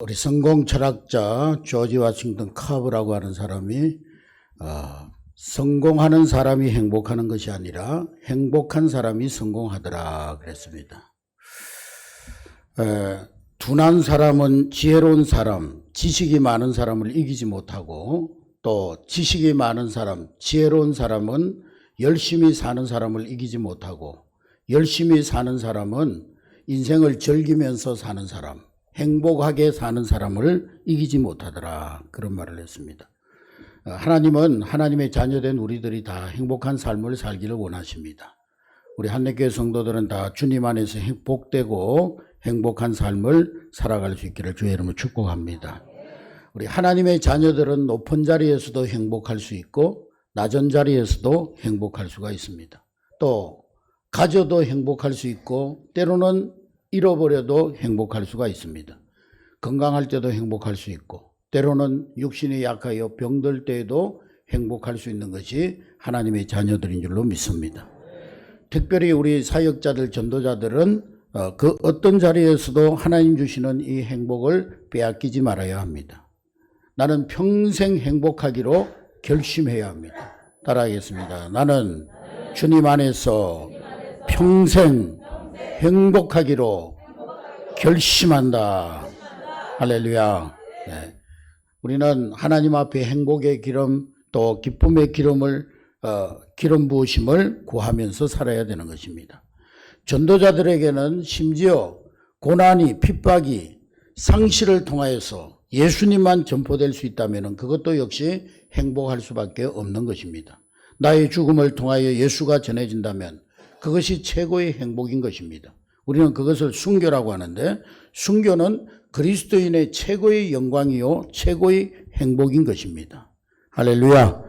우리 성공 철학자 조지 워싱턴 커브라고 하는 사람이 성공하는 사람이 행복하는 것이 아니라 행복한 사람이 성공하더라 그랬습니다. 둔한 사람은 지혜로운 사람, 지식이 많은 사람을 이기지 못하고, 또 지식이 많은 사람, 지혜로운 사람은 열심히 사는 사람을 이기지 못하고, 열심히 사는 사람은 인생을 즐기면서 사는 사람, 행복하게 사는 사람을 이기지 못하더라, 그런 말을 했습니다. 하나님은 하나님의 자녀된 우리들이 다 행복한 삶을 살기를 원하십니다. 우리 한례교회 성도들은 다 주님 안에서 복되고 행복한 삶을 살아갈 수 있기를 주의 이름으로 축복합니다. 우리 하나님의 자녀들은 높은 자리에서도 행복할 수 있고 낮은 자리에서도 행복할 수가 있습니다. 또 가져도 행복할 수 있고 때로는 잃어버려도 행복할 수가 있습니다. 건강할 때도 행복할 수 있고 때로는 육신이 약하여 병들 때에도 행복할 수 있는 것이 하나님의 자녀들인 줄로 믿습니다. 특별히 우리 사역자들, 전도자들은 그 어떤 자리에서도 하나님 주시는 이 행복을 빼앗기지 말아야 합니다. 나는 평생 행복하기로 결심해야 합니다. 따라하겠습니다. 나는 주님 안에서 평생 행복하기로 결심한다. 할렐루야. 네. 우리는 하나님 앞에 행복의 기름 또 기쁨의 기름을 기름 부으심을 구하면서 살아야 되는 것입니다. 전도자들에게는 심지어 고난이, 핍박이, 상실을 통하여서 예수님만 전포될 수 있다면 그것도 역시 행복할 수밖에 없는 것입니다. 나의 죽음을 통하여 예수가 전해진다면 그것이 최고의 행복인 것입니다. 우리는 그것을 순교라고 하는데, 순교는 그리스도인의 최고의 영광이요 최고의 행복인 것입니다. 할렐루야.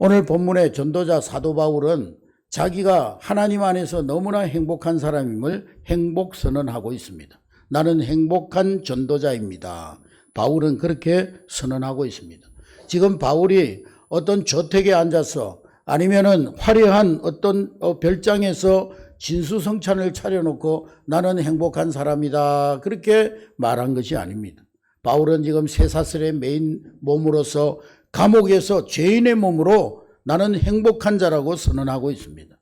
오늘 본문의 전도자 사도 바울은 자기가 하나님 안에서 너무나 행복한 사람임을 행복 선언하고 있습니다. 나는 행복한 전도자입니다. 바울은 그렇게 선언하고 있습니다. 지금 바울이 어떤 저택에 앉아서 아니면은 화려한 어떤 별장에서 진수성찬을 차려놓고 나는 행복한 사람이다 그렇게 말한 것이 아닙니다. 바울은 지금 쇠사슬의 메인 몸으로서 감옥에서 죄인의 몸으로 나는 행복한 자라고 선언하고 있습니다.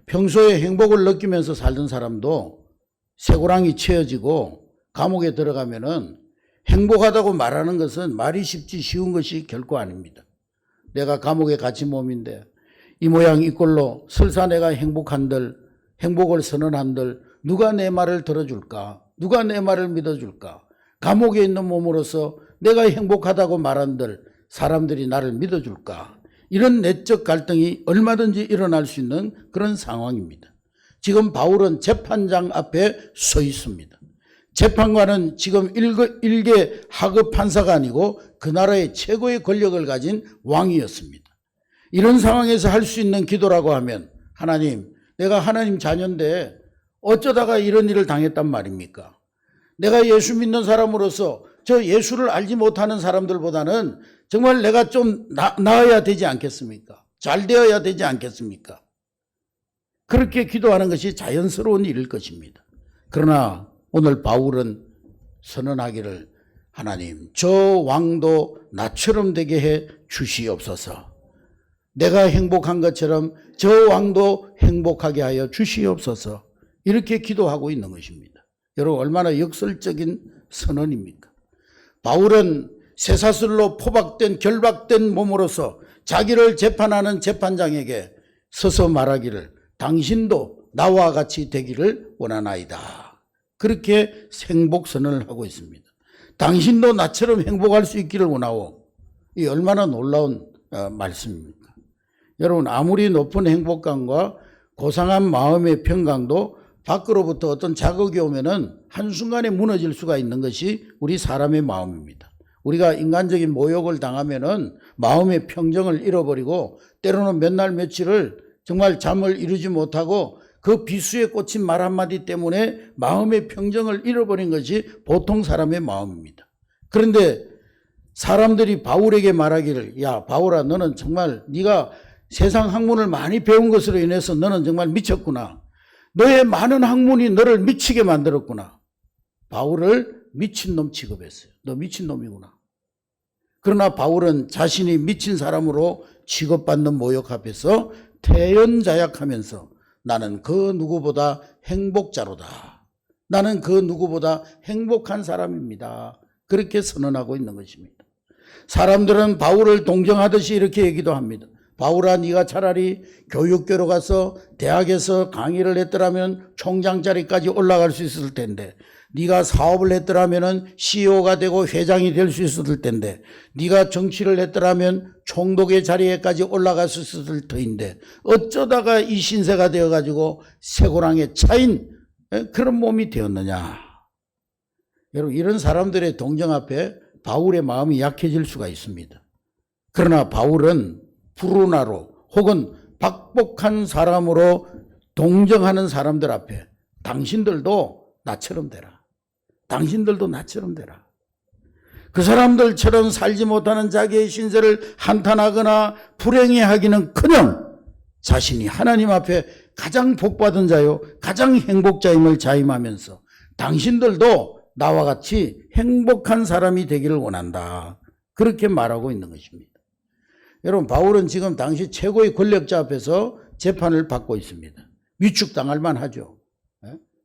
평소에 행복을 느끼면서 살던 사람도 쇠고랑이 채워지고 감옥에 들어가면은 행복하다고 말하는 것은 말이 쉽지 쉬운 것이 결코 아닙니다. 내가 감옥에 갇힌 몸인데 이 모양 이 꼴로 설사 내가 행복한들, 행복을 선언한들 누가 내 말을 들어줄까? 누가 내 말을 믿어줄까? 감옥에 있는 몸으로서 내가 행복하다고 말한들 사람들이 나를 믿어줄까? 이런 내적 갈등이 얼마든지 일어날 수 있는 그런 상황입니다. 지금 바울은 재판장 앞에 서 있습니다. 재판관은 지금 일개 하급 판사가 아니고 그 나라의 최고의 권력을 가진 왕이었습니다. 이런 상황에서 할 수 있는 기도라고 하면, 하나님, 내가 하나님 자녀인데 어쩌다가 이런 일을 당했단 말입니까? 내가 예수 믿는 사람으로서 저 예수를 알지 못하는 사람들보다는 정말 내가 좀 나아야 되지 않겠습니까? 잘 되어야 되지 않겠습니까? 그렇게 기도하는 것이 자연스러운 일일 것입니다. 그러나 오늘 바울은 선언하기를, 하나님, 저 왕도 나처럼 되게 해 주시옵소서. 내가 행복한 것처럼 저 왕도 행복하게 하여 주시옵소서. 이렇게 기도하고 있는 것입니다. 여러분, 얼마나 역설적인 선언입니까? 바울은 쇠사슬로 포박된 결박된 몸으로서 자기를 재판하는 재판장에게 서서 말하기를, 당신도 나와 같이 되기를 원하나이다. 그렇게 행복 선언을 하고 있습니다. 당신도 나처럼 행복할 수 있기를 원하오. 이 얼마나 놀라운 말씀입니까? 여러분, 아무리 높은 행복감과 고상한 마음의 평강도 밖으로부터 어떤 자극이 오면은 한순간에 무너질 수가 있는 것이 우리 사람의 마음입니다. 우리가 인간적인 모욕을 당하면은 마음의 평정을 잃어버리고 때로는 몇 날 며칠을 정말 잠을 이루지 못하고 그 비수에 꽂힌 말 한마디 때문에 마음의 평정을 잃어버린 것이 보통 사람의 마음입니다. 그런데 사람들이 바울에게 말하기를, 야 바울아, 너는 정말 네가 세상 학문을 많이 배운 것으로 인해서 너는 정말 미쳤구나. 너의 많은 학문이 너를 미치게 만들었구나. 바울을 미친놈 취급했어요. 너 미친놈이구나. 그러나 바울은 자신이 미친 사람으로 취급받는 모욕 앞에서 태연자약하면서 나는 그 누구보다 행복자로다. 나는 그 누구보다 행복한 사람입니다. 그렇게 선언하고 있는 것입니다. 사람들은 바울을 동정하듯이 이렇게 얘기도 합니다. 바울아, 네가 차라리 교육교로 가서 대학에서 강의를 했더라면 총장 자리까지 올라갈 수 있을 텐데, 네가 사업을 했더라면 CEO가 되고 회장이 될 수 있었을 텐데, 네가 정치를 했더라면 총독의 자리에까지 올라갈 수 있었을 터인데 어쩌다가 이 신세가 되어가지고 쇠고랑에 차인 그런 몸이 되었느냐. 여러분, 이런 사람들의 동정 앞에 바울의 마음이 약해질 수가 있습니다. 그러나 바울은 브루나로 혹은 박복한 사람으로 동정하는 사람들 앞에 당신들도 나처럼 되라. 당신들도 나처럼 되라. 그 사람들처럼 살지 못하는 자기의 신세를 한탄하거나 불행해하기는커녕 자신이 하나님 앞에 가장 복받은 자요 가장 행복자임을 자임하면서 당신들도 나와 같이 행복한 사람이 되기를 원한다. 그렇게 말하고 있는 것입니다. 여러분, 바울은 지금 당시 최고의 권력자 앞에서 재판을 받고 있습니다. 위축당할 만하죠.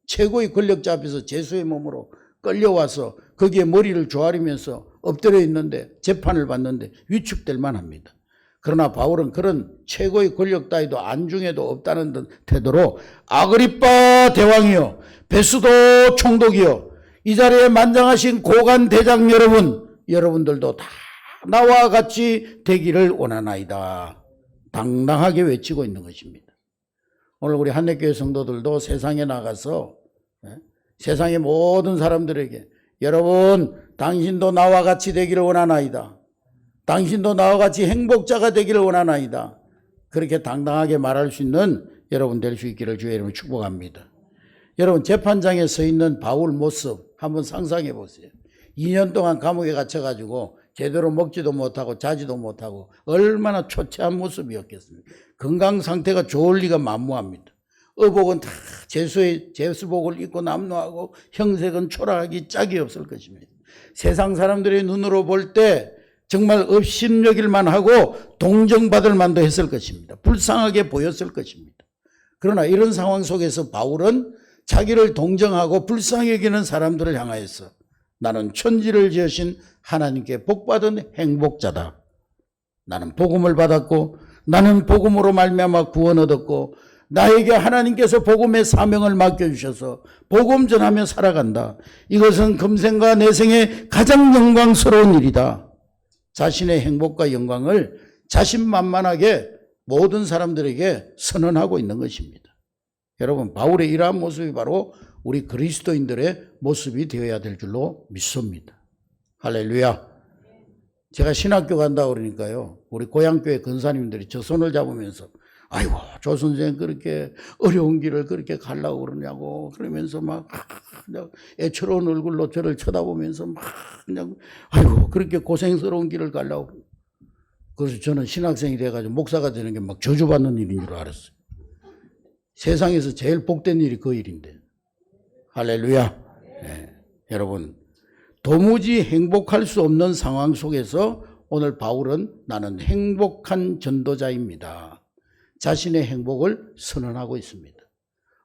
최고의 권력자 앞에서 제수의 몸으로 끌려와서 거기에 머리를 조아리면서 엎드려 있는데 재판을 받는데 위축될 만합니다. 그러나 바울은 그런 최고의 권력 따위도 안중에도 없다는 태도로 아그리빠 대왕이여, 베스도 총독이여, 이 자리에 만장하신 고관 대장 여러분들도 다 나와 같이 되기를 원하나이다. 당당하게 외치고 있는 것입니다. 오늘 우리 한례교회 성도들도 세상에 나가서 세상의 모든 사람들에게 여러분, 당신도 나와 같이 되기를 원하나이다. 당신도 나와 같이 행복자가 되기를 원하나이다. 그렇게 당당하게 말할 수 있는 여러분 될 수 있기를 주의 이름으로 축복합니다. 여러분, 재판장에 서 있는 바울 모습 한번 상상해 보세요. 2년 동안 감옥에 갇혀가지고 제대로 먹지도 못하고 자지도 못하고 얼마나 초췌한 모습이었겠습니까? 건강 상태가 좋을 리가 만무합니다. 의복은 다 제수복을 입고 남루하고 형색은 초라하기 짝이 없을 것입니다. 세상 사람들의 눈으로 볼 때 정말 업신여길만 하고 동정받을 만도 했을 것입니다. 불쌍하게 보였을 것입니다. 그러나 이런 상황 속에서 바울은 자기를 동정하고 불쌍히 여기는 사람들을 향하여서 나는 천지를 지으신 하나님께 복받은 행복자다. 나는 복음을 받았고 나는 복음으로 말미암아 구원 얻었고 나에게 하나님께서 복음의 사명을 맡겨주셔서 복음 전하며 살아간다. 이것은 금생과 내생의 가장 영광스러운 일이다. 자신의 행복과 영광을 자신만만하게 모든 사람들에게 선언하고 있는 것입니다. 여러분, 바울의 이러한 모습이 바로 우리 그리스도인들의 모습이 되어야 될 줄로 믿습니다. 할렐루야. 제가 신학교 간다고 그러니까요, 우리 고향교회 근사님들이 저 손을 잡으면서 아이고, 조 선생 그렇게 어려운 길을 그렇게 가려고 그러냐고 그러면서 막 그냥 애처로운 얼굴로 저를 쳐다보면서 막 그냥 아이고 그렇게 고생스러운 길을 가려고. 그래서 저는 신학생이 돼가지고 목사가 되는 게 막 저주받는 일인 줄 알았어요. 세상에서 제일 복된 일이 그 일인데. 할렐루야. 네. 여러분, 도무지 행복할 수 없는 상황 속에서 오늘 바울은 나는 행복한 전도자입니다. 자신의 행복을 선언하고 있습니다.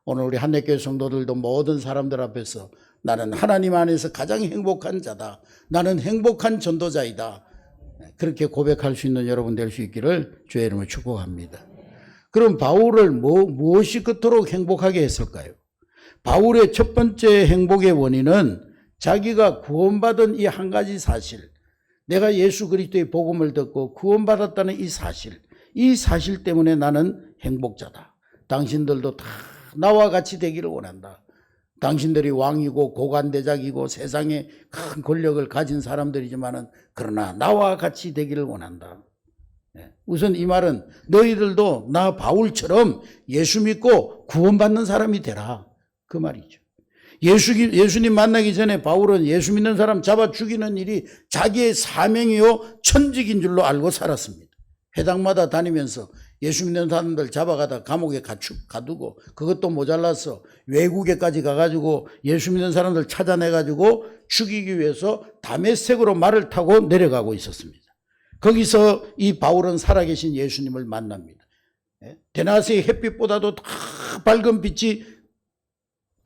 오늘 우리 한례교회 성도들도 모든 사람들 앞에서 나는 하나님 안에서 가장 행복한 자다. 나는 행복한 전도자이다. 그렇게 고백할 수 있는 여러분 될 수 있기를 주의 이름으로 축복합니다. 그럼 바울을 무엇이 그토록 행복하게 했을까요? 바울의 첫 번째 행복의 원인은 자기가 구원받은 이 한 가지 사실, 내가 예수 그리스도의 복음을 듣고 구원받았다는 이 사실 때문에 나는 행복자다. 당신들도 다 나와 같이 되기를 원한다. 당신들이 왕이고 고관대작이고 세상에 큰 권력을 가진 사람들이지만은 그러나 나와 같이 되기를 원한다. 우선 이 말은 너희들도 나 바울처럼 예수 믿고 구원받는 사람이 되라. 그 말이죠. 예수님 만나기 전에 바울은 예수 믿는 사람 잡아 죽이는 일이 자기의 사명이요 천직인 줄로 알고 살았습니다. 회당마다 다니면서 예수 믿는 사람들 잡아가다 감옥에 가두고 그것도 모자라서 외국에까지 가가지고 예수 믿는 사람들 찾아내가지고 죽이기 위해서 다메섹으로 말을 타고 내려가고 있었습니다. 거기서 이 바울은 살아계신 예수님을 만납니다. 대낮의 햇빛보다도 다 밝은 빛이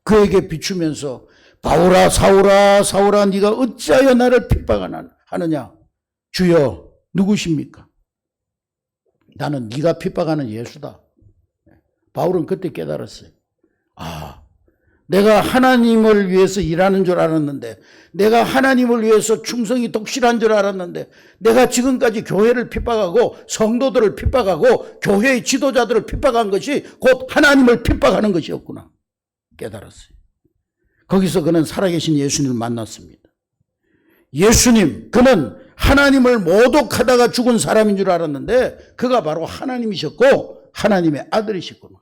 그에게 비추면서 바울아 사울아 사울아 네가 어찌하여 나를 핍박하느냐. 주여 누구십니까? 나는 네가 핍박하는 예수다. 바울은 그때 깨달았어요. 아, 내가 하나님을 위해서 일하는 줄 알았는데, 내가 하나님을 위해서 충성이 독실한 줄 알았는데, 내가 지금까지 교회를 핍박하고 성도들을 핍박하고 교회의 지도자들을 핍박한 것이 곧 하나님을 핍박하는 것이었구나 깨달았어요. 거기서 그는 살아계신 예수님을 만났습니다. 예수님, 그는 하나님을 모독하다가 죽은 사람인 줄 알았는데 그가 바로 하나님이셨고 하나님의 아들이셨구나.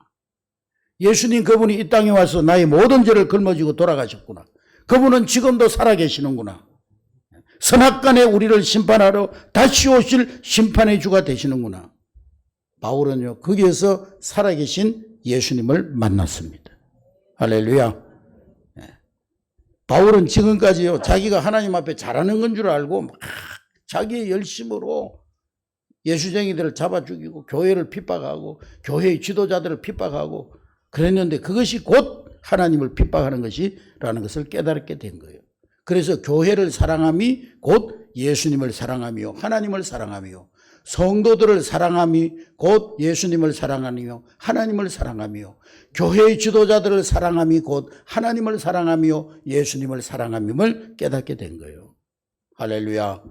예수님 그분이 이 땅에 와서 나의 모든 죄를 걸머지고 돌아가셨구나. 그분은 지금도 살아계시는구나. 선악간에 우리를 심판하러 다시 오실 심판의 주가 되시는구나. 바울은요 거기에서 살아계신 예수님을 만났습니다. 할렐루야. 바울은 지금까지요 자기가 하나님 앞에 잘하는 건 줄 알고 막 자기의 열심으로 예수쟁이들을 잡아 죽이고 교회를 핍박하고 교회의 지도자들을 핍박하고 그랬는데 그것이 곧 하나님을 핍박하는 것이라는 것을 깨닫게 된 거예요. 그래서 교회를 사랑함이 곧 예수님을 사랑하며 하나님을 사랑하며 성도들을 사랑함이 곧 예수님을 사랑하며 하나님을 사랑하며 교회의 지도자들을 사랑함이 곧 하나님을 사랑하며 예수님을 사랑함임을 깨닫게 된 거예요. 할렐루야.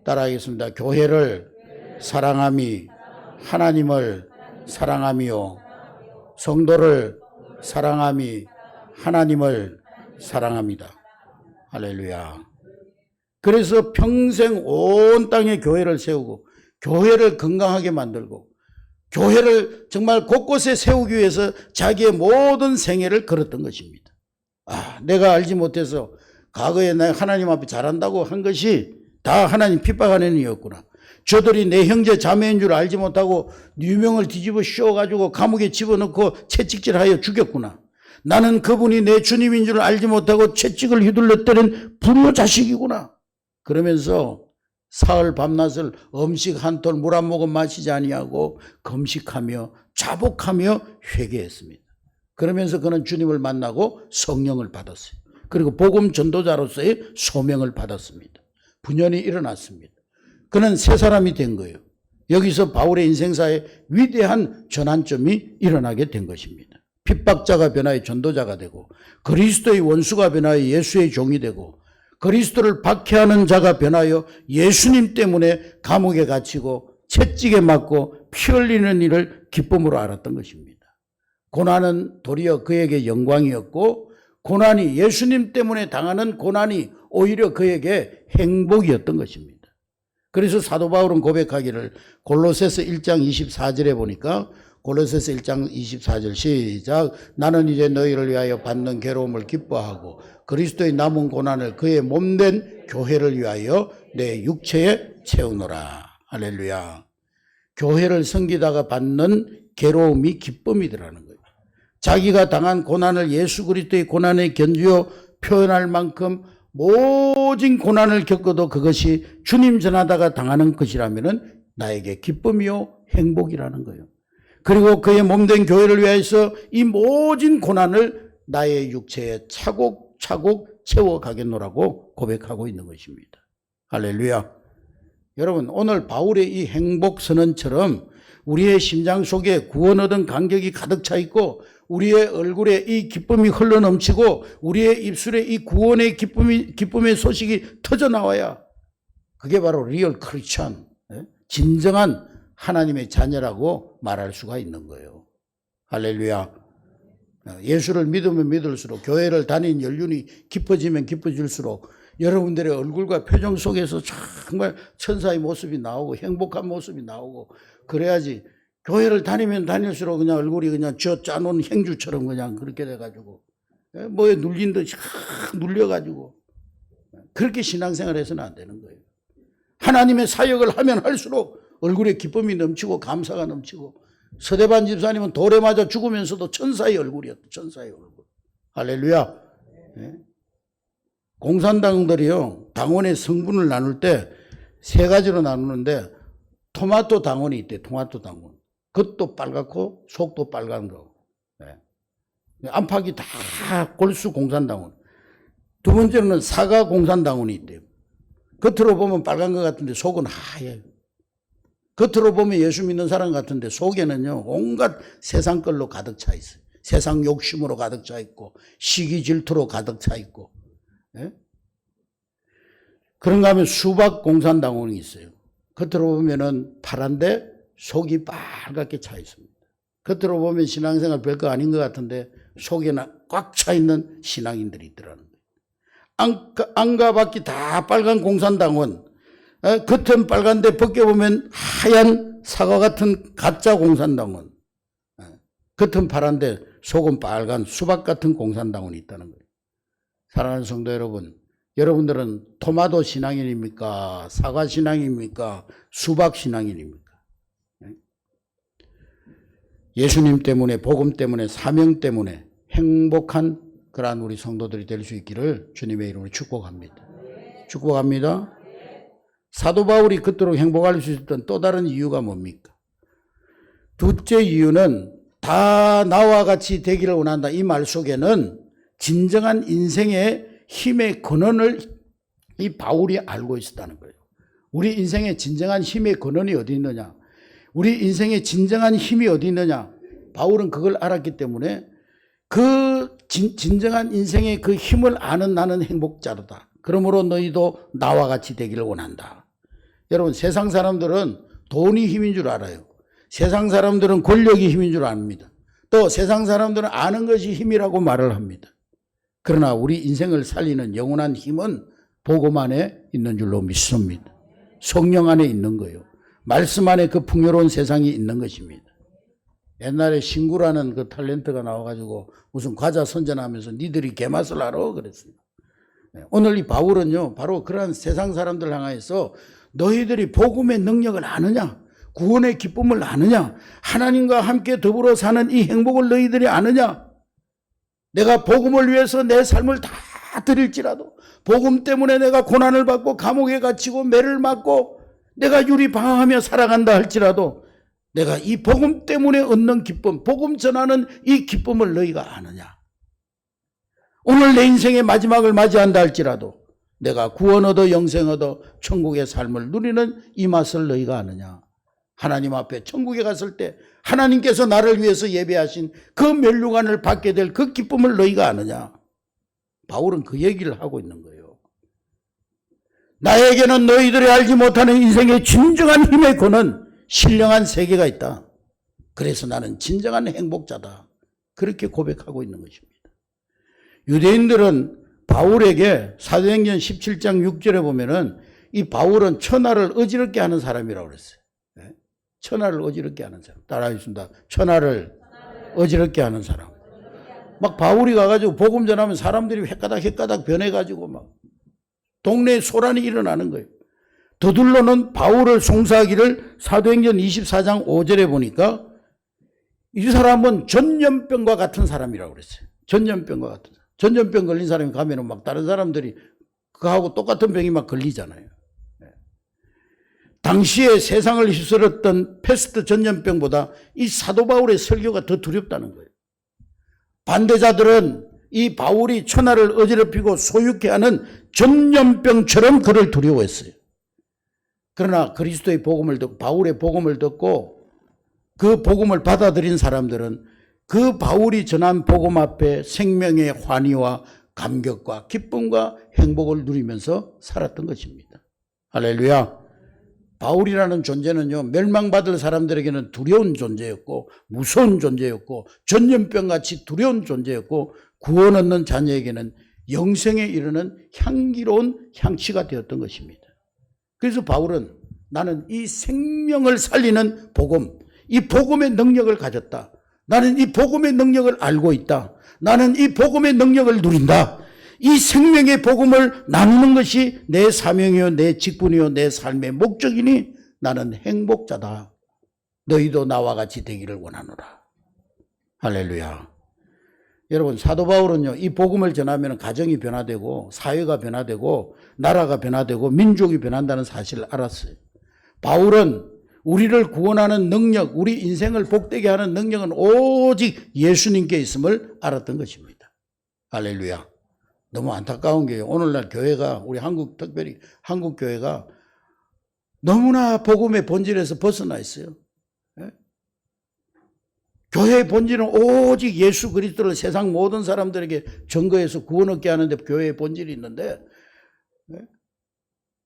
따라하겠습니다. 교회를 사랑함이 하나님을 사랑하며 성도를 사랑함이 하나님을 사랑합니다. 할렐루야. 그래서 평생 온 땅에 교회를 세우고 교회를 건강하게 만들고 교회를 정말 곳곳에 세우기 위해서 자기의 모든 생애를 걸었던 것입니다. 아, 내가 알지 못해서 과거에 내가 하나님 앞에 잘한다고 한 것이 다 하나님 핍박하는 일이었구나. 저들이 내 형제 자매인 줄 알지 못하고 유명을 뒤집어 씌워가지고 감옥에 집어넣고 채찍질하여 죽였구나. 나는 그분이 내 주님인 줄 알지 못하고 채찍을 휘둘러 때린 불효 자식이구나. 그러면서 사흘 밤낮을 음식 한 톨 물 한 모금 마시지 아니하고 금식하며 자복하며 회개했습니다. 그러면서 그는 주님을 만나고 성령을 받았어요. 그리고 복음 전도자로서의 소명을 받았습니다. 분연이 일어났습니다. 그는 새 사람이 된 거예요. 여기서 바울의 인생사에 위대한 전환점이 일어나게 된 것입니다. 핍박자가 변화해 전도자가 되고 그리스도의 원수가 변화해 예수의 종이 되고 그리스도를 박해하는 자가 변하여 예수님 때문에 감옥에 갇히고 채찍에 맞고 피 흘리는 일을 기쁨으로 알았던 것입니다. 고난은 도리어 그에게 영광이었고 고난이 예수님 때문에 당하는 고난이 오히려 그에게 행복이었던 것입니다. 그래서 사도 바울은 고백하기를 골로새서 1장 24절에 보니까 골로새서 1장 24절 시작. 나는 이제 너희를 위하여 받는 괴로움을 기뻐하고 그리스도의 남은 고난을 그의 몸된 교회를 위하여 내 육체에 채우노라. 할렐루야. 교회를 섬기다가 받는 괴로움이 기쁨이더라는 거예요. 자기가 당한 고난을 예수 그리스도의 고난에 견주어 표현할 만큼 모진 고난을 겪어도 그것이 주님 전하다가 당하는 것이라면 나에게 기쁨이요 행복이라는 거예요. 그리고 그의 몸된 교회를 위해서 이 모진 고난을 나의 육체에 차곡차곡 채워가겠노라고 고백하고 있는 것입니다. 할렐루야. 여러분 오늘 바울의 이 행복선언처럼 우리의 심장 속에 구원 얻은 감격이 가득 차 있고 우리의 얼굴에 이 기쁨이 흘러넘치고 우리의 입술에 이 구원의 기쁨의 소식이 터져나와야 그게 바로 리얼 크리스천, 진정한 하나님의 자녀라고 말할 수가 있는 거예요. 할렐루야. 예수를 믿으면 믿을수록 교회를 다닌 연륜이 깊어지면 깊어질수록 여러분들의 얼굴과 표정 속에서 정말 천사의 모습이 나오고 행복한 모습이 나오고 그래야지 교회를 다니면 다닐수록 그냥 얼굴이 그냥 쥐어 짜놓은 행주처럼 그냥 그렇게 돼가지고 뭐에 눌린 듯이 눌려가지고 그렇게 신앙생활 해서는 안 되는 거예요. 하나님의 사역을 하면 할수록 얼굴에 기쁨이 넘치고 감사가 넘치고 서대반 집사님은 돌에 맞아 죽으면서도 천사의 얼굴이었다. 천사의 얼굴. 할렐루야. 네. 공산당들이요, 당원의 성분을 나눌 때 세 가지로 나누는데, 토마토 당원이 있대. 토마토 당원. 겉도 빨갛고 속도 빨간 거. 네. 안팎이 다 골수 공산당원. 두 번째로는 사과 공산당원이 있대요. 겉으로 보면 빨간 것 같은데 속은 하얘요. 겉으로 보면 예수 믿는 사람 같은데 속에는요, 온갖 세상 걸로 가득 차 있어요. 세상 욕심으로 가득 차 있고 시기 질투로 가득 차 있고. 예? 그런가 하면 수박 공산당원이 있어요. 겉으로 보면은 파란데 속이 빨갛게 차 있습니다. 겉으로 보면 신앙생활 별거 아닌 것 같은데 속에는 꽉 차 있는 신앙인들이 있더라는 거예요. 안과 밖이 다 빨간 공산당원, 겉은 빨간데 벗겨보면 하얀 사과 같은 가짜 공산당원, 겉은 파란데 속은 빨간 수박 같은 공산당원이 있다는 거예요. 사랑하는 성도 여러분, 여러분들은 토마토 신앙인입니까? 사과 신앙입니까? 수박 신앙인입니까? 예수님 때문에, 복음 때문에, 사명 때문에 행복한 그러한 우리 성도들이 될 수 있기를 주님의 이름으로 축복합니다. 축복합니다. 사도 바울이 그토록 행복할 수 있었던 또 다른 이유가 뭡니까? 둘째 이유는 다 나와 같이 되기를 원한다. 이 말 속에는 진정한 인생의 힘의 근원을 이 바울이 알고 있었다는 거예요. 우리 인생의 진정한 힘의 근원이 어디 있느냐? 우리 인생의 진정한 힘이 어디 있느냐? 바울은 그걸 알았기 때문에 그 진정한 인생의 그 힘을 아는 나는 행복자로다. 그러므로 너희도 나와 같이 되기를 원한다. 여러분, 세상 사람들은 돈이 힘인 줄 알아요. 세상 사람들은 권력이 힘인 줄 압니다. 또 세상 사람들은 아는 것이 힘이라고 말을 합니다. 그러나 우리 인생을 살리는 영원한 힘은 복음 안에 있는 줄로 믿습니다. 성령 안에 있는 거예요. 말씀 안에 그 풍요로운 세상이 있는 것입니다. 옛날에 신구라는 그 탤런트가 나와가지고 무슨 과자 선전하면서 니들이 개맛을 알아? 그랬어요. 오늘 이 바울은요, 바로 그러한 세상 사람들 향해서 너희들이 복음의 능력을 아느냐? 구원의 기쁨을 아느냐? 하나님과 함께 더불어 사는 이 행복을 너희들이 아느냐? 내가 복음을 위해서 내 삶을 다 드릴지라도, 복음 때문에 내가 고난을 받고 감옥에 갇히고 매를 맞고 내가 유리방황하며 살아간다 할지라도 내가 이 복음 때문에 얻는 기쁨, 복음 전하는 이 기쁨을 너희가 아느냐? 오늘 내 인생의 마지막을 맞이한다 할지라도 내가 구원 얻어 영생 얻어 천국의 삶을 누리는 이 맛을 너희가 아느냐? 하나님 앞에 천국에 갔을 때 하나님께서 나를 위해서 예배하신 그 면류관을 받게 될 그 기쁨을 너희가 아느냐? 바울은 그 얘기를 하고 있는 거예요. 나에게는 너희들이 알지 못하는 인생의 진정한 힘의 근원, 신령한 세계가 있다. 그래서 나는 진정한 행복자다. 그렇게 고백하고 있는 것입니다. 유대인들은 바울에게 사도행전 17장 6절에 보면은 이 바울은 천하를 어지럽게 하는 사람이라고 그랬어요. 천하를 어지럽게 하는 사람. 따라하겠습니다. 천하를 어지럽게 하는 사람. 막 바울이 가가지고 복음 전하면 사람들이 헷가닥 변해가지고 막 동네에 소란이 일어나는 거예요. 더둘러는 바울을 송사하기를 사도행전 24장 5절에 보니까 이 사람은 전염병과 같은 사람이라고 그랬어요. 전염병과 같은 사람. 전염병 걸린 사람이 가면은 막 다른 사람들이 그하고 똑같은 병이 막 걸리잖아요. 당시에 세상을 휩쓸었던 패스트 전염병보다 이 사도 바울의 설교가 더 두렵다는 거예요. 반대자들은 이 바울이 천하를 어지럽히고 소유케 하는 전염병처럼 그를 두려워했어요. 그러나 그리스도의 복음을 듣고 바울의 복음을 듣고 그 복음을 받아들인 사람들은 그 바울이 전한 복음 앞에 생명의 환희와 감격과 기쁨과 행복을 누리면서 살았던 것입니다. 할렐루야. 바울이라는 존재는요, 멸망받을 사람들에게는 두려운 존재였고 무서운 존재였고 전염병같이 두려운 존재였고 구원 얻는 자녀에게는 영생에 이르는 향기로운 향취가 되었던 것입니다. 그래서 바울은 나는 이 생명을 살리는 복음, 이 복음의 능력을 가졌다. 나는 이 복음의 능력을 알고 있다. 나는 이 복음의 능력을 누린다. 이 생명의 복음을 나누는 것이 내 사명이요, 내 직분이요, 내 삶의 목적이니 나는 행복자다. 너희도 나와 같이 되기를 원하노라. 할렐루야. 여러분, 사도 바울은요, 이 복음을 전하면 가정이 변화되고 사회가 변화되고 나라가 변화되고 민족이 변한다는 사실을 알았어요. 바울은 우리를 구원하는 능력, 우리 인생을 복되게 하는 능력은 오직 예수님께 있음을 알았던 것입니다. 할렐루야. 너무 안타까운 게요, 오늘날 교회가, 우리 특별히 한국 교회가 너무나 복음의 본질에서 벗어나 있어요. 예? 교회의 본질은 오직 예수 그리스도를 세상 모든 사람들에게 증거해서 구원 얻게 하는데 교회의 본질이 있는데, 예?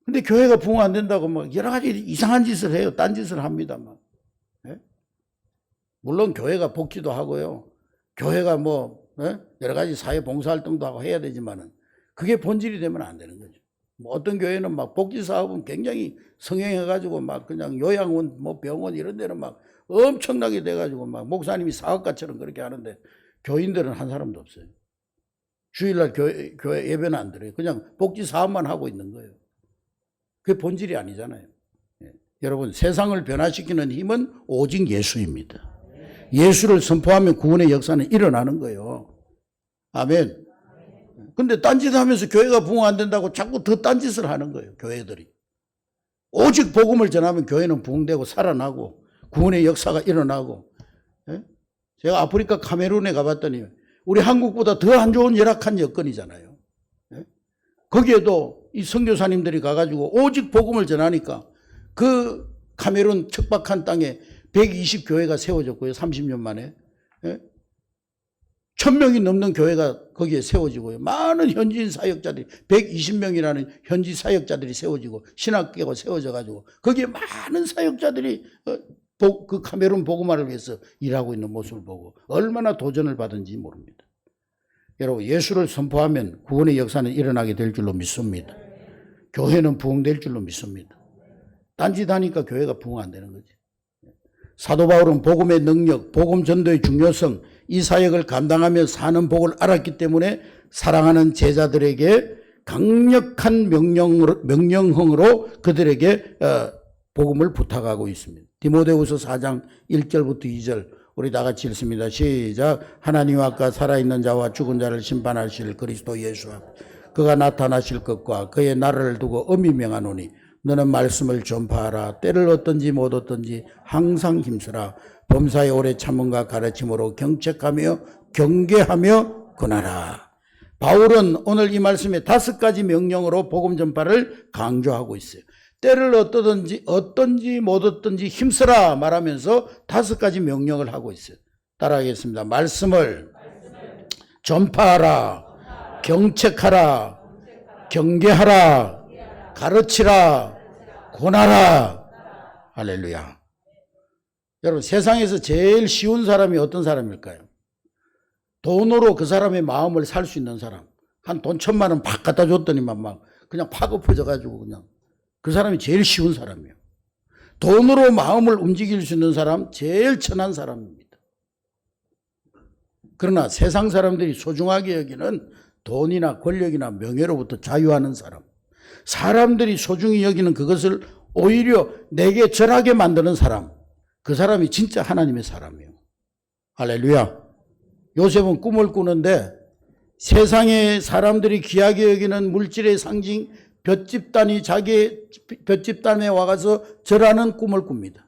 근데 교회가 부흥 안 된다고 막 여러 가지 이상한 짓을 해요. 딴 짓을 합니다. 막. 예? 물론 교회가 복지도 하고요. 교회가 여러 가지 사회 봉사활동도 하고 해야 되지만은 그게 본질이 되면 안 되는 거죠. 어떤 교회는 막 복지 사업은 굉장히 성행해가지고 막 그냥 요양원, 병원 이런 데는 막 엄청나게 돼가지고 막 목사님이 사업가처럼 그렇게 하는데 교인들은 한 사람도 없어요. 주일날 교회 예배는 안 드려요. 그냥 복지 사업만 하고 있는 거예요. 그게 본질이 아니잖아요. 여러분, 세상을 변화시키는 힘은 오직 예수입니다. 예수를 선포하면 구원의 역사는 일어나는 거예요. 아멘. 근데 딴짓 하면서 교회가 부흥 안 된다고 자꾸 더 딴짓을 하는 거예요. 교회들이. 오직 복음을 전하면 교회는 부흥되고 살아나고 구원의 역사가 일어나고. 제가 아프리카 카메룬에 가봤더니 우리 한국보다 더 안 좋은 열악한 여건이잖아요. 거기에도 이 선교사님들이 가가지고 오직 복음을 전하니까 그 카메룬 척박한 땅에 120교회가 세워졌고요. 30년 만에. 1000명이 넘는 교회가 거기에 세워지고요. 많은 현지인 사역자들이 120명이라는 현지 사역자들이 세워지고 신학교가 세워져가지고 거기에 많은 사역자들이 그 카메룬 복음화를 위해서 일하고 있는 모습을 보고 얼마나 도전을 받은지 모릅니다. 여러분, 예수를 선포하면 구원의 역사는 일어나게 될 줄로 믿습니다. 교회는 부흥될 줄로 믿습니다. 딴짓하니까 교회가 부흥 안 되는 거지. 사도 바울은 복음의 능력, 복음 전도의 중요성, 이 사역을 감당하며 사는 복을 알았기 때문에 사랑하는 제자들에게 강력한 명령형으로 그들에게 복음을 부탁하고 있습니다. 디모데후서 4장 1절부터 2절 우리 다 같이 읽습니다. 시작. 하나님 앞과 살아있는 자와 죽은 자를 심판하실 그리스도 예수 앞 그가 나타나실 것과 그의 나라를 두고 엄히 명하노니 너는 말씀을 전파하라. 때를 얻든지 못 얻든지 항상 힘쓰라. 범사에 오래 참음과 가르침으로 경책하며 경계하며 권하라. 바울은 오늘 이 말씀에 5가지 명령으로 복음 전파를 강조하고 있어요. 때를 얻든지 못 얻든지 힘쓰라 말하면서 5가지 명령을 하고 있어요. 따라하겠습니다. 말씀을 전파하라. 경책하라. 경계하라. 가르치라. 권하라. 할렐루야. 여러분, 세상에서 제일 쉬운 사람이 어떤 사람일까요? 돈으로 그 사람의 마음을 살 수 있는 사람. 한 돈 1000만 원 팍 갖다 줬더니만 막 그냥 팍 엎어져가지고 그냥 그 사람이 제일 쉬운 사람이에요. 돈으로 마음을 움직일 수 있는 사람, 제일 천한 사람입니다. 그러나 세상 사람들이 소중하게 여기는 돈이나 권력이나 명예로부터 자유하는 사람, 사람들이 소중히 여기는 그것을 오히려 내게 절하게 만드는 사람, 그 사람이 진짜 하나님의 사람이에요. 할렐루야. 요셉은 꿈을 꾸는데 세상의 사람들이 귀하게 여기는 물질의 상징 볏집단이 자기의 볏집단에 와가서 절하는 꿈을 꿉니다.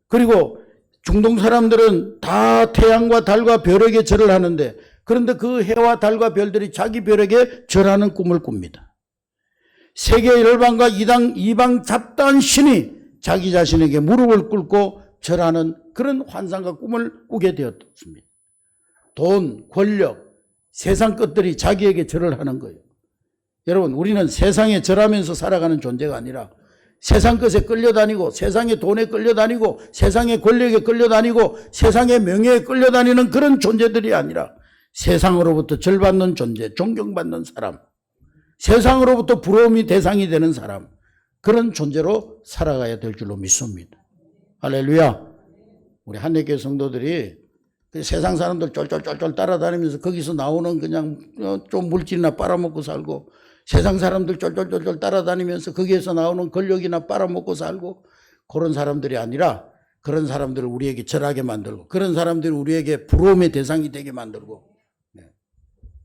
그리고 중동 사람들은 다 태양과 달과 별에게 절을 하는데 그런데 그 해와 달과 별들이 자기 별에게 절하는 꿈을 꿉니다. 세계 열방과 이방 잡다한 신이 자기 자신에게 무릎을 꿇고 절하는 그런 환상과 꿈을 꾸게 되었습니다. 돈, 권력, 세상 것들이 자기에게 절을 하는 거예요. 여러분, 우리는 세상에 절하면서 살아가는 존재가 아니라 세상 것에 끌려다니고 세상의 돈에 끌려다니고 세상의 권력에 끌려다니고 세상의 명예에 끌려다니는 그런 존재들이 아니라 세상으로부터 절받는 존재, 존경받는 사람, 세상으로부터 부러움이 대상이 되는 사람, 그런 존재로 살아가야 될 줄로 믿습니다. 할렐루야. 우리 한례교회 성도들이 세상 사람들 쫄쫄쫄쫄 따라다니면서 거기서 나오는 그냥 좀 물질이나 빨아먹고 살고 세상 사람들 쫄쫄쫄쫄 따라다니면서 거기에서 나오는 권력이나 빨아먹고 살고 그런 사람들이 아니라 그런 사람들을 우리에게 절하게 만들고 그런 사람들이 우리에게 부러움의 대상이 되게 만들고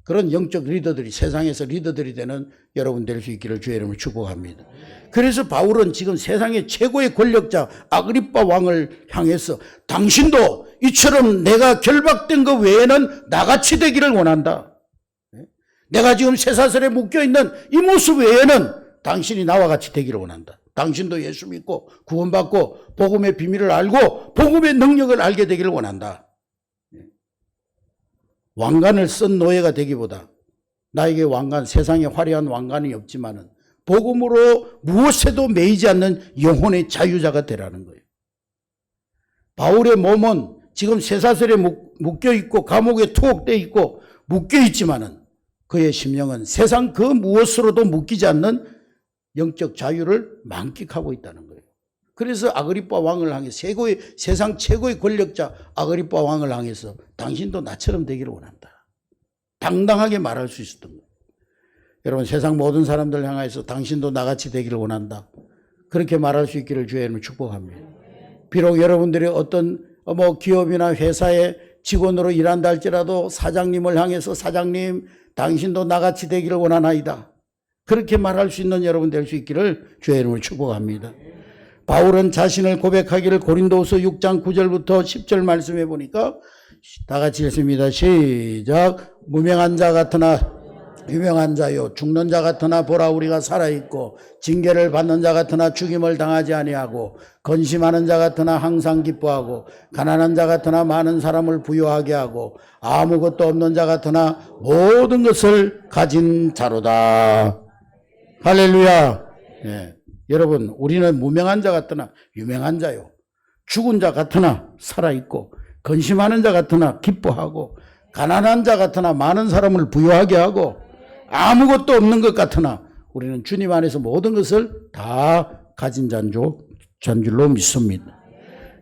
그런 영적 리더들이 세상에서 리더들이 되는 여러분 될 수 있기를 주의 이름으로 축복합니다. 그래서 바울은 지금 세상의 최고의 권력자 아그리빠 왕을 향해서 당신도 이처럼 내가 결박된 것 외에는 나같이 되기를 원한다. 내가 지금 쇠사슬에 묶여있는 이 모습 외에는 당신이 나와 같이 되기를 원한다. 당신도 예수 믿고 구원받고 복음의 비밀을 알고 복음의 능력을 알게 되기를 원한다. 왕관을 쓴 노예가 되기보다 나에게 왕관, 세상에 화려한 왕관이 없지만은 복음으로 무엇에도 매이지 않는 영혼의 자유자가 되라는 거예요. 바울의 몸은 지금 쇠사슬에 묶여있고 감옥에 투옥되어 있고 묶여있지만은 그의 심령은 세상 그 무엇으로도 묶이지 않는 영적 자유를 만끽하고 있다는 거예요. 그래서 아그리빠 왕을 향해서 세상 최고의 권력자 아그리빠 왕을 향해서 당신도 나처럼 되기를 원한다. 당당하게 말할 수 있었던 거예요. 여러분 세상 모든 사람들 향해서 당신도 나같이 되기를 원한다. 그렇게 말할 수 있기를 주의 이름으로 축복합니다. 비록 여러분들이 어떤 기업이나 회사의 직원으로 일한다 할지라도 사장님을 향해서 사장님 당신도 나같이 되기를 원하나이다. 그렇게 말할 수 있는 여러분 될 수 있기를 주의 이름으로 축복합니다. 바울은 자신을 고백하기를 고린도후서 6장 9절부터 10절 말씀해 보니까 다 같이 읽습니다. 시작. 무명한 자 같으나 유명한 자요 죽는 자 같으나 보라 우리가 살아있고 징계를 받는 자 같으나 죽임을 당하지 아니하고 건심하는 자 같으나 항상 기뻐하고 가난한 자 같으나 많은 사람을 부유하게 하고 아무것도 없는 자 같으나 모든 것을 가진 자로다. 할렐루야. 네. 여러분 우리는 무명한 자 같으나 유명한 자요 죽은 자 같으나 살아있고 건심하는 자 같으나 기뻐하고 가난한 자 같으나 많은 사람을 부유하게 하고 아무것도 없는 것 같으나 우리는 주님 안에서 모든 것을 다 가진 잔 줄로 믿습니다.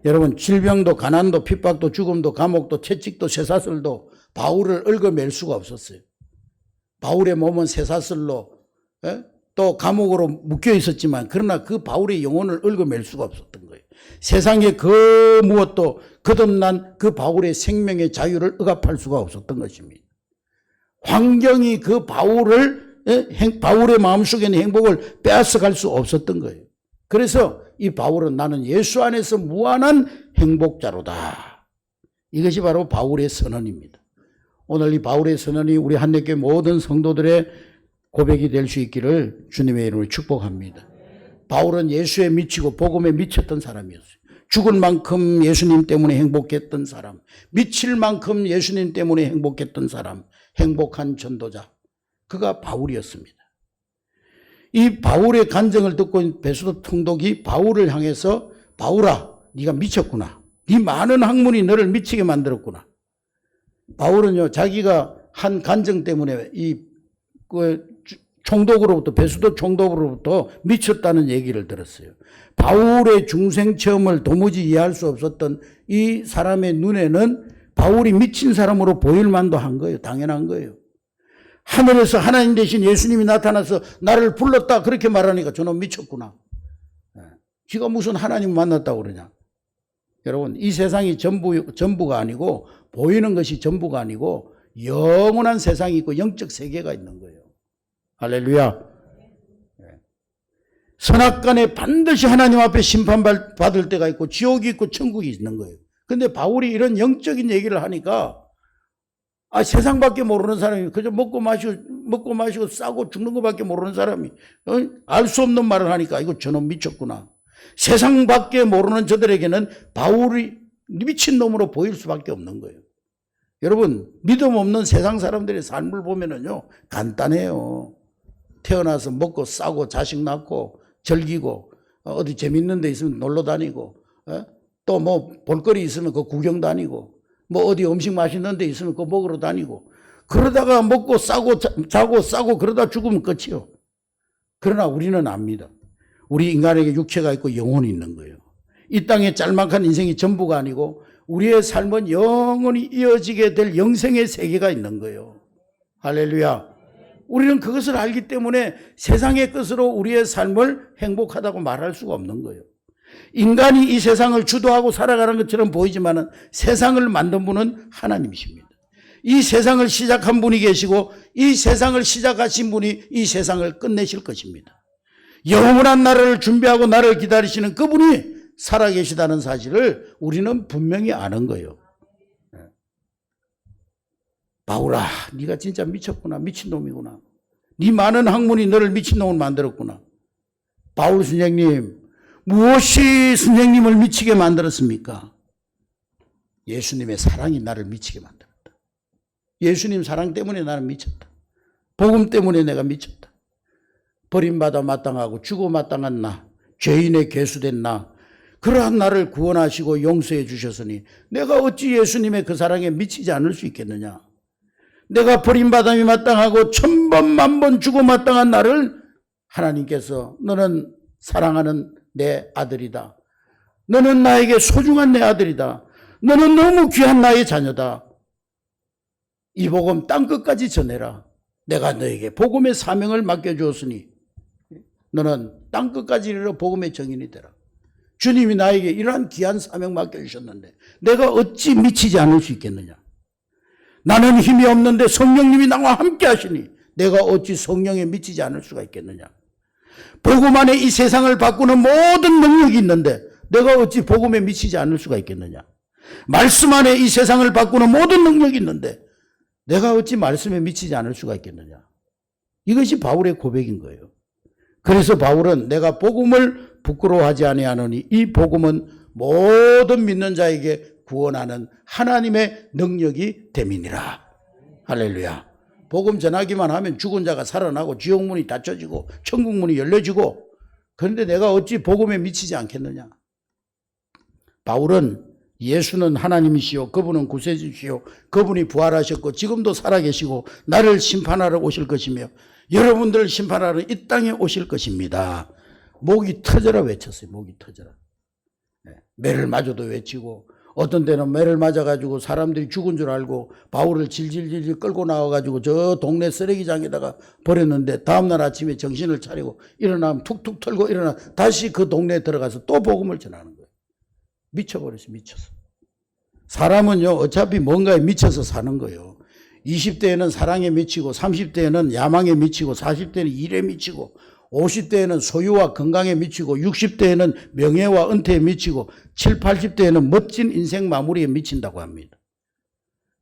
여러분 질병도 가난도 핍박도 죽음도 감옥도 채찍도 쇠사슬도 바울을 얽어맬 수가 없었어요. 바울의 몸은 쇠사슬로 또 감옥으로 묶여 있었지만 그러나 그 바울의 영혼을 얽어맬 수가 없었던 거예요. 세상에 그 무엇도 거듭난 그 바울의 생명의 자유를 억압할 수가 없었던 것입니다. 환경이 그 바울의 마음속에 있는 행복을 빼앗아갈 수 없었던 거예요. 그래서 이 바울은 나는 예수 안에서 무한한 행복자로다. 이것이 바로 바울의 선언입니다. 오늘 이 바울의 선언이 우리 한국교회 모든 성도들의 고백이 될 수 있기를 주님의 이름으로 축복합니다. 바울은 예수에 미치고 복음에 미쳤던 사람이었어요. 죽을 만큼 예수님 때문에 행복했던 사람, 미칠 만큼 예수님 때문에 행복했던 사람, 행복한 전도자, 그가 바울이었습니다. 이 바울의 간증을 듣고 베드로 총독이 바울을 향해서 바울아 네가 미쳤구나. 네 많은 학문이 너를 미치게 만들었구나. 바울은요 자기가 한 간증 때문에 총독으로부터 베드로 총독으로부터 미쳤다는 얘기를 들었어요. 바울의 중생 체험을 도무지 이해할 수 없었던 이 사람의 눈에는 바울이 미친 사람으로 보일 만도 한 거예요. 당연한 거예요. 하늘에서 하나님 대신 예수님이 나타나서 나를 불렀다 그렇게 말하니까 저는 미쳤구나. 지가 무슨 하나님 만났다고 그러냐. 여러분 이 세상이 전부가 아니고 보이는 것이 전부가 아니고 영원한 세상이 있고 영적 세계가 있는 거예요. 할렐루야. 선악간에 반드시 하나님 앞에 심판받을 때가 있고 지옥이 있고 천국이 있는 거예요. 근데 바울이 이런 영적인 얘기를 하니까 세상밖에 모르는 사람이 그저 먹고 마시고 싸고 죽는 것밖에 모르는 사람이 알 수 없는 말을 하니까 이거 저놈 미쳤구나. 세상밖에 모르는 저들에게는 바울이 미친놈으로 보일 수밖에 없는 거예요. 여러분 믿음 없는 세상 사람들의 삶을 보면은요 간단해요. 태어나서 먹고 싸고 자식 낳고 즐기고 어디 재밌는 데 있으면 놀러 다니고 또 뭐 볼거리 있으면 그 구경 다니고 뭐 어디 음식 맛있는 데 있으면 그거 먹으러 다니고 그러다가 먹고 싸고 자고 싸고 그러다 죽으면 끝이요. 그러나 우리는 압니다. 우리 인간에게 육체가 있고 영혼이 있는 거예요. 이 땅의 짤막한 인생이 전부가 아니고 우리의 삶은 영원히 이어지게 될 영생의 세계가 있는 거예요. 할렐루야. 우리는 그것을 알기 때문에 세상의 것으로 우리의 삶을 행복하다고 말할 수가 없는 거예요. 인간이 이 세상을 주도하고 살아가는 것처럼 보이지만 세상을 만든 분은 하나님이십니다. 이 세상을 시작한 분이 계시고 이 세상을 시작하신 분이 이 세상을 끝내실 것입니다. 영원한 나라를 준비하고 나를 기다리시는 그분이 살아계시다는 사실을 우리는 분명히 아는 거예요. 바울아, 네가 진짜 미쳤구나. 미친놈이구나. 네 많은 학문이 너를 미친놈을 만들었구나. 바울 선생님, 무엇이 선생님을 미치게 만들었습니까? 예수님의 사랑이 나를 미치게 만들었다. 예수님 사랑 때문에 나는 미쳤다. 복음 때문에 내가 미쳤다. 버림받아 마땅하고 죽어 마땅한 나, 죄인의 괴수된 나, 그러한 나를 구원하시고 용서해 주셨으니 내가 어찌 예수님의 그 사랑에 미치지 않을 수 있겠느냐. 내가 버림받음이 마땅하고 1000번 1000번 죽어 마땅한 나를 하나님께서 너는 사랑하는 내 아들이다. 너는 나에게 소중한 내 아들이다. 너는 너무 귀한 나의 자녀다. 이 복음 땅끝까지 전해라. 내가 너에게 복음의 사명을 맡겨주었으니 너는 땅끝까지 이르러 복음의 증인이 되라. 주님이 나에게 이러한 귀한 사명 맡겨주셨는데 내가 어찌 미치지 않을 수 있겠느냐. 나는 힘이 없는데 성령님이 나와 함께 하시니 내가 어찌 성령에 미치지 않을 수가 있겠느냐. 복음 안에 이 세상을 바꾸는 모든 능력이 있는데 내가 어찌 복음에 미치지 않을 수가 있겠느냐. 말씀 안에 이 세상을 바꾸는 모든 능력이 있는데 내가 어찌 말씀에 미치지 않을 수가 있겠느냐. 이것이 바울의 고백인 거예요. 그래서 바울은 내가 복음을 부끄러워하지 아니하노니 이 복음은 모든 믿는 자에게 구원하는 하나님의 능력이 됨이니라. 할렐루야. 복음 전하기만 하면 죽은 자가 살아나고 지옥문이 닫혀지고 천국문이 열려지고, 그런데 내가 어찌 복음에 미치지 않겠느냐. 바울은 예수는 하나님이시요 그분은 구세주시요 그분이 부활하셨고 지금도 살아계시고 나를 심판하러 오실 것이며 여러분들을 심판하러 이 땅에 오실 것입니다. 목이 터져라 외쳤어요. 목이 터져라. 매를 맞아도 외치고, 어떤 때는 매를 맞아가지고 사람들이 죽은 줄 알고 바울을 질질질질 끌고 나와가지고 저 동네 쓰레기장에다가 버렸는데 다음날 아침에 정신을 차리고 일어나면 툭툭 털고 일어나 다시 그 동네에 들어가서 또 복음을 전하는 거예요. 미쳐버렸어요. 미쳐서. 사람은요 어차피 뭔가에 미쳐서 사는 거예요. 20대에는 사랑에 미치고 30대에는 야망에 미치고 40대에는 일에 미치고 50대에는 소유와 건강에 미치고 60대에는 명예와 은퇴에 미치고 7, 80대에는 멋진 인생 마무리에 미친다고 합니다.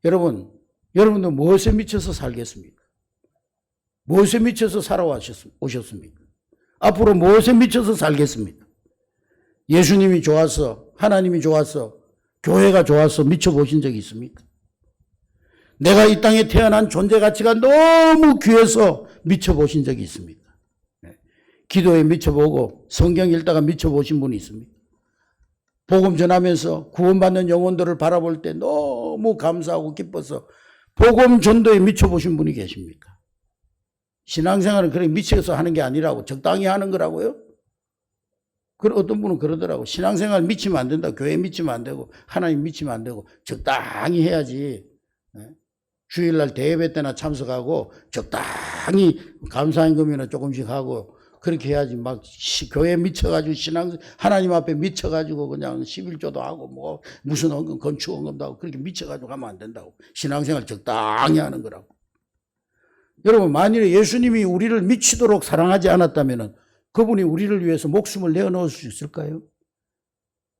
여러분들 무엇에 미쳐서 살겠습니까? 무엇에 미쳐서 살아오셨습니까? 앞으로 무엇에 미쳐서 살겠습니까? 예수님이 좋아서, 하나님이 좋아서, 교회가 좋아서 미쳐보신 적이 있습니까? 내가 이 땅에 태어난 존재 가치가 너무 귀해서 미쳐보신 적이 있습니까? 기도에 미쳐보고 성경 읽다가 미쳐보신 분이 있습니까? 복음 전하면서 구원받는 영혼들을 바라볼 때 너무 감사하고 기뻐서 복음 전도에 미쳐보신 분이 계십니까? 신앙생활은 그렇게 미쳐서 하는 게 아니라고, 적당히 하는 거라고요? 어떤 분은 그러더라고. 신앙생활 미치면 안 된다. 교회 미치면 안 되고 하나님 미치면 안 되고 적당히 해야지. 주일날 대예배 때나 참석하고 적당히 감사임금이나 조금씩 하고 그렇게 해야지. 막 교회에 미쳐가지고 하나님 앞에 미쳐가지고 그냥 11조도 하고 뭐 무슨 헌금 건축 헌금도 하고 그렇게 미쳐가지고 하면 안 된다고. 신앙생활 적당히 하는 거라고. 여러분, 만일에 예수님이 우리를 미치도록 사랑하지 않았다면 그분이 우리를 위해서 목숨을 내어놓을 수 있을까요?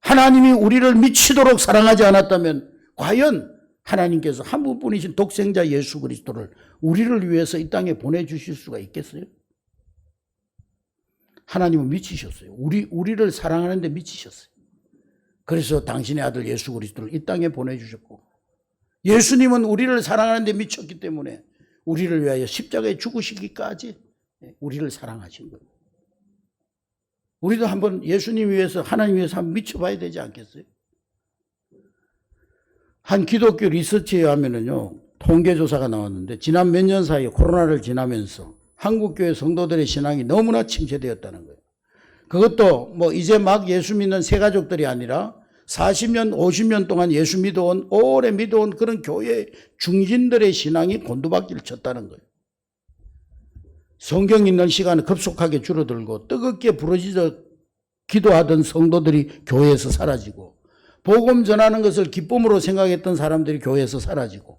하나님이 우리를 미치도록 사랑하지 않았다면 과연 하나님께서 한 분뿐이신 독생자 예수 그리스도를 우리를 위해서 이 땅에 보내주실 수가 있겠어요? 하나님은 미치셨어요. 우리를 사랑하는데 미치셨어요. 그래서 당신의 아들 예수 그리스도를 이 땅에 보내주셨고, 예수님은 우리를 사랑하는데 미쳤기 때문에 우리를 위하여 십자가에 죽으시기까지 우리를 사랑하신 거예요. 우리도 한번 예수님 위해서, 하나님 위해서 한번 미쳐봐야 되지 않겠어요? 한 기독교 리서치에 하면은요, 통계조사가 나왔는데, 지난 몇 년 사이에 코로나를 지나면서 한국교회 성도들의 신앙이 너무나 침체되었다는 거예요. 그것도 뭐 이제 막 예수 믿는 새 가족들이 아니라 40년, 50년 동안 예수 믿어온, 오래 믿어온 그런 교회 중진들의 신앙이 곤두박질을 쳤다는 거예요. 성경 읽는 시간은 급속하게 줄어들고 뜨겁게 부러지듯 기도하던 성도들이 교회에서 사라지고, 복음 전하는 것을 기쁨으로 생각했던 사람들이 교회에서 사라지고,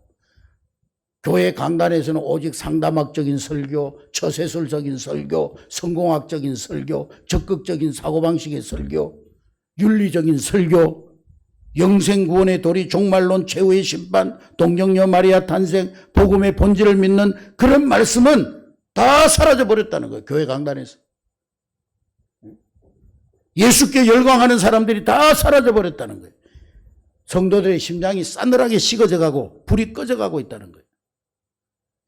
교회 강단에서는 오직 상담학적인 설교, 처세술적인 설교, 성공학적인 설교, 적극적인 사고방식의 설교, 윤리적인 설교, 영생구원의 도리, 종말론, 최후의 심판, 동정녀 마리아 탄생, 복음의 본질을 믿는 그런 말씀은 다 사라져버렸다는 거예요. 교회 강단에서. 예수께 열광하는 사람들이 다 사라져버렸다는 거예요. 성도들의 심장이 싸늘하게 식어져가고 불이 꺼져가고 있다는 거예요.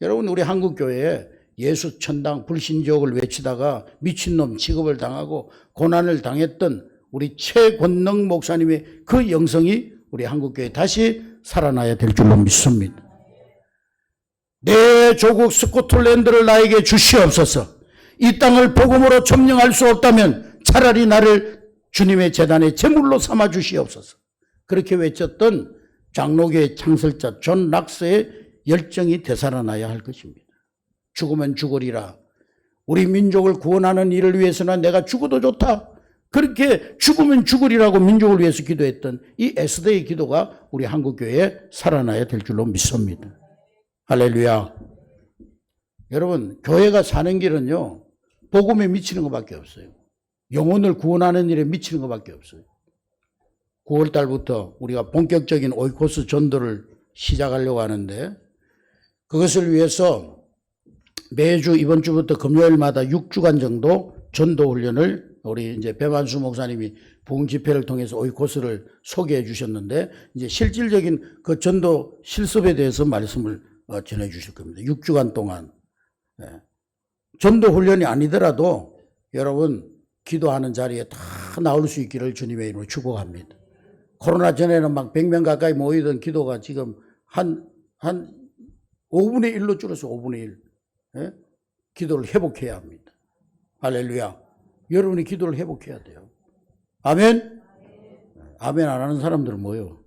여러분, 우리 한국교회에 예수 천당 불신지옥을 외치다가 미친놈 취급을 당하고 고난을 당했던 우리 최권능 목사님의 그 영성이 우리 한국교회에 다시 살아나야 될 줄로 믿습니다. 내 조국 스코틀랜드를 나에게 주시옵소서. 이 땅을 복음으로 점령할 수 없다면 차라리 나를 주님의 제단에 제물로 삼아 주시옵소서. 그렇게 외쳤던 장로교의 창설자 존 락스의 열정이 되살아나야 할 것입니다. 죽으면 죽으리라. 우리 민족을 구원하는 일을 위해서는 내가 죽어도 좋다. 그렇게 죽으면 죽으리라고 민족을 위해서 기도했던 이 에스더의 기도가 우리 한국교회에 살아나야 될 줄로 믿습니다. 할렐루야. 여러분, 교회가 사는 길은요, 복음에 미치는 것밖에 없어요. 영혼을 구원하는 일에 미치는 것밖에 없어요. 9월 달부터 우리가 본격적인 오이코스 전도를 시작하려고 하는데, 그것을 위해서 매주 이번 주부터 금요일마다 6주간 정도 전도 훈련을 우리 이제 배만수 목사님이 복음 집회를 통해서 오이코스를 소개해 주셨는데, 이제 실질적인 그 전도 실습에 대해서 말씀을 전해 주실 겁니다. 6주간 동안. 전도 훈련이 아니더라도 여러분 기도하는 자리에 다 나올 수 있기를 주님의 이름으로 축복합니다. 코로나 전에는 막 100명 가까이 모이던 기도가 지금 한 5분의 1로 줄어서 5분의 1. 기도를 회복해야 합니다. 할렐루야. 여러분이 기도를 회복해야 돼요. 아멘? 아멘 안 하는 사람들은 뭐예요?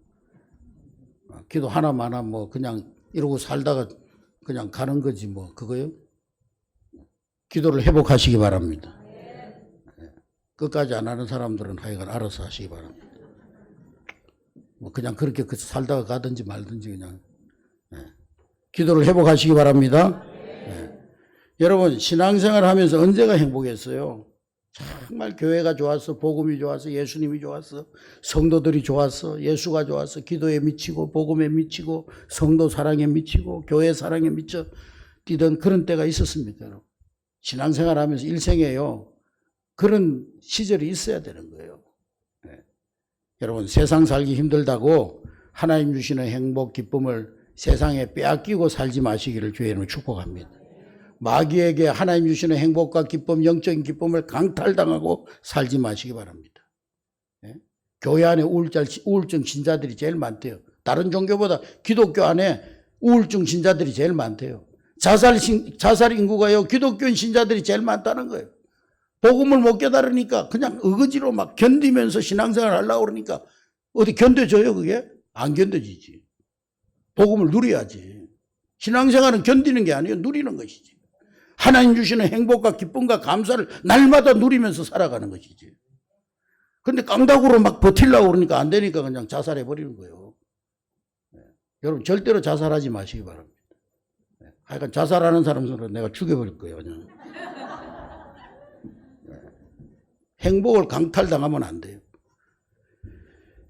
기도 하나만 하면 뭐 그냥 이러고 살다가 그냥 가는 거지 뭐 그거요? 기도를 회복하시기 바랍니다. 끝까지 안 하는 사람들은 하여간 알아서 하시기 바랍니다. 뭐 그냥 그렇게 살다가 가든지 말든지 그냥 기도를 회복하시기 바랍니다. 여러분, 신앙생활 하면서 언제가 행복했어요? 정말 교회가 좋았어, 복음이 좋았어, 예수님이 좋았어, 성도들이 좋았어, 예수가 좋았어, 기도에 미치고 복음에 미치고 성도 사랑에 미치고 교회 사랑에 미쳐 뛰던 그런 때가 있었습니다. 여러분. 신앙생활 하면서 일생에요, 그런 시절이 있어야 되는 거예요. 여러분, 세상 살기 힘들다고 하나님 주시는 행복, 기쁨을 세상에 빼앗기고 살지 마시기를 주의 이름으로 축복합니다. 마귀에게 하나님 주시는 행복과 기쁨, 영적인 기쁨을 강탈당하고 살지 마시기 바랍니다. 교회 안에 우울증 신자들이 제일 많대요. 다른 종교보다 기독교 안에 우울증 신자들이 제일 많대요. 자살 인구가요, 기독교인 신자들이 제일 많다는 거예요. 복음을 못 깨달으니까 그냥 의거지로 막 견디면서 신앙생활 하려고 그러니까 어디 견뎌져요, 그게? 안 견뎌지지. 복음을 누려야지. 신앙생활은 견디는 게 아니에요. 누리는 것이지. 하나님 주시는 행복과 기쁨과 감사를 날마다 누리면서 살아가는 것이지. 그런데 깡다구로 막 버틸려고 그러니까 안 되니까 그냥 자살해버리는 거예요. 여러분, 절대로 자살하지 마시기 바랍니다. 하여간 자살하는 사람들은 내가 죽여버릴 거예요. 그냥. 행복을 강탈당하면 안 돼요.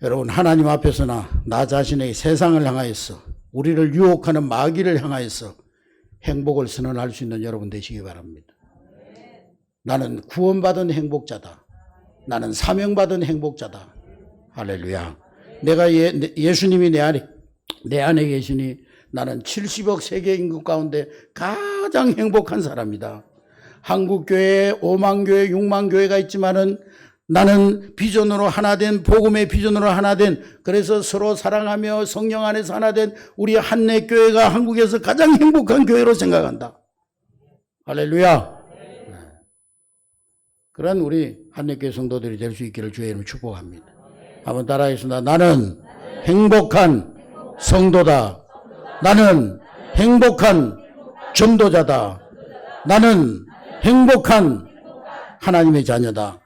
여러분, 하나님 앞에서나 나 자신의 세상을 향하여서 우리를 유혹하는 마귀를 향하여서 행복을 선언할 수 있는 여러분 되시기 바랍니다. 나는 구원받은 행복자다. 나는 사명받은 행복자다. 할렐루야. 내가 예수님이 내 안에 계시니 나는 70억 세계 인구 가운데 가장 행복한 사람이다. 한국교회, 5만교회, 6만교회가 있지만은 나는 비전으로 하나된, 복음의 비전으로 하나된, 그래서 서로 사랑하며 성령 안에서 하나된 우리 한내교회가 한국에서 가장 행복한 교회로 생각한다. 할렐루야. 그런 우리 한내교회 성도들이 될 수 있기를 주의 이름으로 축복합니다. 한번 따라하겠습니다. 나는 행복한 성도다. 나는 행복한 전도자다. 나는 행복한 하나님의 자녀다.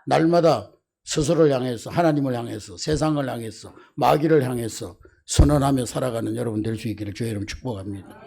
날마다 스스로를 향해서, 하나님을 향해서, 세상을 향해서, 마귀를 향해서 선언하며 살아가는 여러분 될 수 있기를 주의 이름 축복합니다.